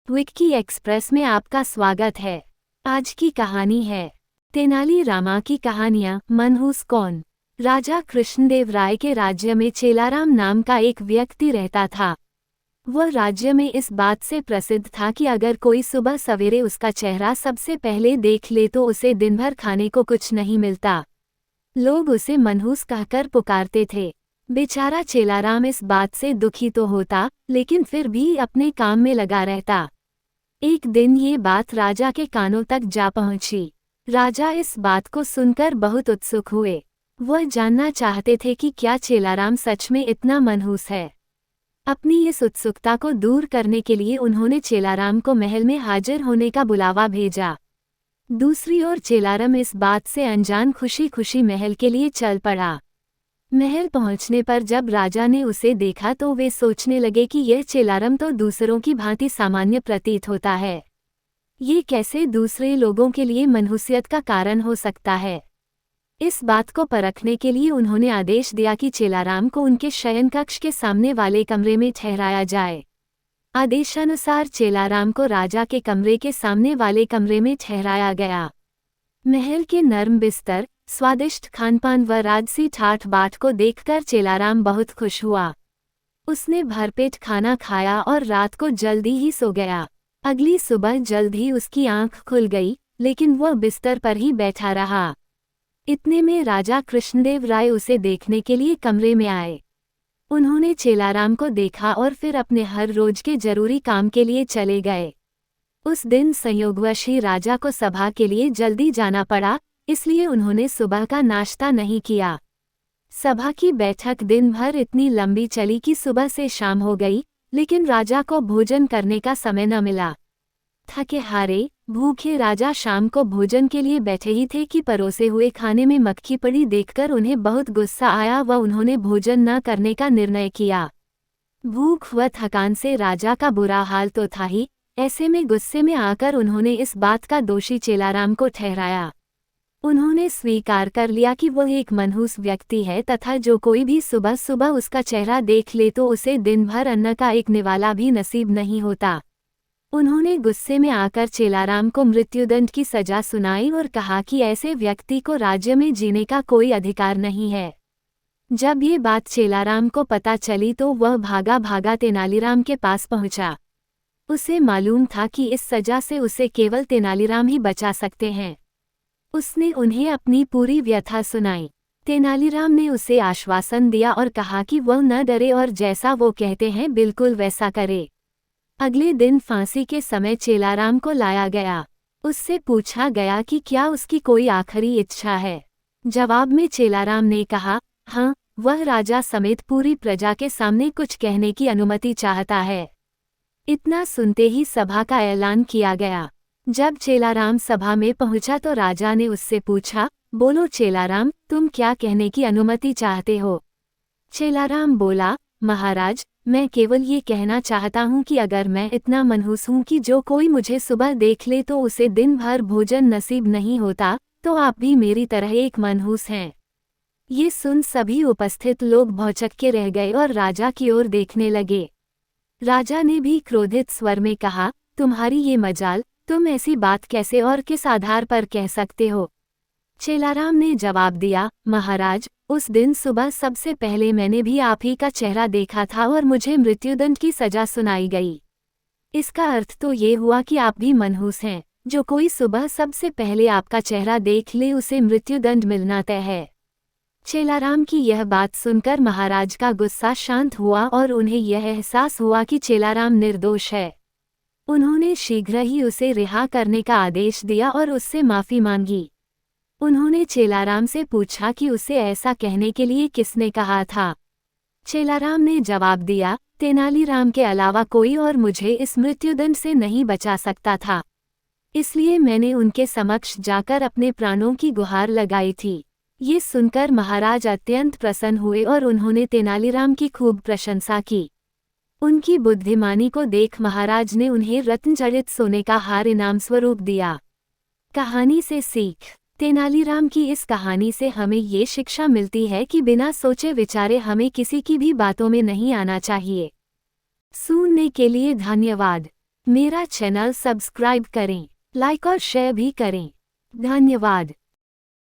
Vicky express में आपका स्वागत है। आज की कहानी है तेनाली रामा की कहानियाँ। मनहूस कौन? राजा कृष्णदेव राय के राज्य में चेलाराम नाम का एक व्यक्ति रहता था। वह राज्य में इस बात से प्रसिद्ध था कि अगर कोई सुबह सवेरे उसका चेहरा सबसे पहले देख ले तो उसे दिन भर खाने को कुछ नहीं मिलता। लोग उसे मनहूस कहकर पुकारते थे। बेचारा चेलाराम इस बात से दुखी तो होता, लेकिन फिर भी अपने काम में लगा रहता। एक दिन ये बात राजा के कानों तक जा पहुंची। राजा इस बात को सुनकर बहुत उत्सुक हुए। वह जानना चाहते थे कि क्या चेलाराम सच में इतना मनहूस है। अपनी इस उत्सुकता को दूर करने के लिए उन्होंने चेलाराम को महल में हाजिर होने का बुलावा भेजा। दूसरी ओर चेलाराम इस बात से अनजान खुशी खुशी महल के लिए चल पड़ा। महल पहुंचने पर जब राजा ने उसे देखा तो वे सोचने लगे कि यह चेलाराम तो दूसरों की भांति सामान्य प्रतीत होता है। ये कैसे दूसरे लोगों के लिए मनहूसियत का कारण हो सकता है। इस बात को परखने के लिए उन्होंने आदेश दिया कि चेलाराम को उनके शयन कक्ष के सामने वाले कमरे में ठहराया जाए। आदेशानुसार चेलाराम को राजा के कमरे के सामने वाले कमरे में ठहराया गया। महल के नर्म बिस्तर, स्वादिष्ट खानपान व राजसी ठाठ बाट को देखकर चेलाराम बहुत खुश हुआ। उसने भरपेट खाना खाया और रात को जल्दी ही सो गया। अगली सुबह जल्द ही उसकी आंख खुल गई, लेकिन वह बिस्तर पर ही बैठा रहा। इतने में राजा कृष्णदेव राय उसे देखने के लिए कमरे में आए। उन्होंने चेलाराम को देखा और फिर अपने हर रोज के जरूरी काम के लिए चले गए। उस दिन संयोगवश ही राजा को सभा के लिए जल्दी जाना पड़ा, इसलिए उन्होंने सुबह का नाश्ता नहीं किया। सभा की बैठक दिन भर इतनी लंबी चली कि सुबह से शाम हो गई, लेकिन राजा को भोजन करने का समय न मिला। थके हारे भूखे राजा शाम को भोजन के लिए बैठे ही थे कि परोसे हुए खाने में मक्खी पड़ी देखकर उन्हें बहुत गुस्सा आया व उन्होंने भोजन न करने का निर्णय किया। भूख व थकान से राजा का बुरा हाल तो था ही, ऐसे में गुस्से में आकर उन्होंने इस बात का दोषी चेलाराम को ठहराया। उन्होंने स्वीकार कर लिया कि वह एक मनहूस व्यक्ति है तथा जो कोई भी सुबह सुबह उसका चेहरा देख ले तो उसे दिन भर अन्न का एक निवाला भी नसीब नहीं होता। उन्होंने गुस्से में आकर चेलाराम को मृत्युदंड की सजा सुनाई और कहा कि ऐसे व्यक्ति को राज्य में जीने का कोई अधिकार नहीं है। जब ये बात चेलाराम को पता चली तो वह भागा भागा तेनालीराम के पास पहुंचा। उसे मालूम था कि इस सजा से उसे केवल तेनालीराम ही बचा सकते हैं। उसने उन्हें अपनी पूरी व्यथा सुनाई। तेनालीराम ने उसे आश्वासन दिया और कहा कि वह न डरे और जैसा वो कहते हैं बिल्कुल वैसा करे। अगले दिन फांसी के समय चेलाराम को लाया गया। उससे पूछा गया कि क्या उसकी कोई आखिरी इच्छा है। जवाब में चेलाराम ने कहा, हाँ, वह राजा समेत पूरी प्रजा के सामने कुछ कहने की अनुमति चाहता है। इतना सुनते ही सभा का ऐलान किया गया। जब चेलाराम सभा में पहुंचा तो राजा ने उससे पूछा, बोलो चेलाराम, तुम क्या कहने की अनुमति चाहते हो? चेलाराम बोला, महाराज, मैं केवल ये कहना चाहता हूँ कि अगर मैं इतना मनहूस हूँ कि जो कोई मुझे सुबह देख ले तो उसे दिन भर भोजन नसीब नहीं होता, तो आप भी मेरी तरह एक मनहूस हैं। ये सुन सभी उपस्थित लोग भौचक के रह गए और राजा की ओर देखने लगे। राजा ने भी क्रोधित स्वर में कहा, तुम्हारी ये मजाल, तुम ऐसी बात कैसे और किस आधार पर कह सकते हो? चेलाराम ने जवाब दिया, महाराज, उस दिन सुबह सबसे पहले मैंने भी आप ही का चेहरा देखा था और मुझे मृत्युदंड की सजा सुनाई गई। इसका अर्थ तो ये हुआ कि आप भी मनहूस हैं। जो कोई सुबह सबसे पहले आपका चेहरा देख ले उसे मृत्युदंड मिलना तय है। चेलाराम की यह बात सुनकर महाराज का गुस्सा शांत हुआ और उन्हें यह एहसास हुआ कि चेलाराम निर्दोष है। उन्होंने शीघ्र ही उसे रिहा करने का आदेश दिया और उससे माफ़ी मांगी। उन्होंने चेलाराम से पूछा कि उसे ऐसा कहने के लिए किसने कहा था। चेलाराम ने जवाब दिया, तेनालीराम के अलावा कोई और मुझे इस मृत्युदंड से नहीं बचा सकता था। इसलिए मैंने उनके समक्ष जाकर अपने प्राणों की गुहार लगाई थी। ये सुनकर महाराज अत्यंत प्रसन्न हुए और उन्होंने तेनालीराम की खूब प्रशंसा की। उनकी बुद्धिमानी को देख महाराज ने उन्हें रत्नजड़ित सोने का हार इनाम स्वरूप दिया। कहानी से सीख। तेनालीराम की इस कहानी से हमें ये शिक्षा मिलती है कि बिना सोचे विचारे हमें किसी की भी बातों में नहीं आना चाहिए। सुनने के लिए धन्यवाद। मेरा चैनल सब्सक्राइब करें, लाइक और शेयर भी करें। धन्यवाद।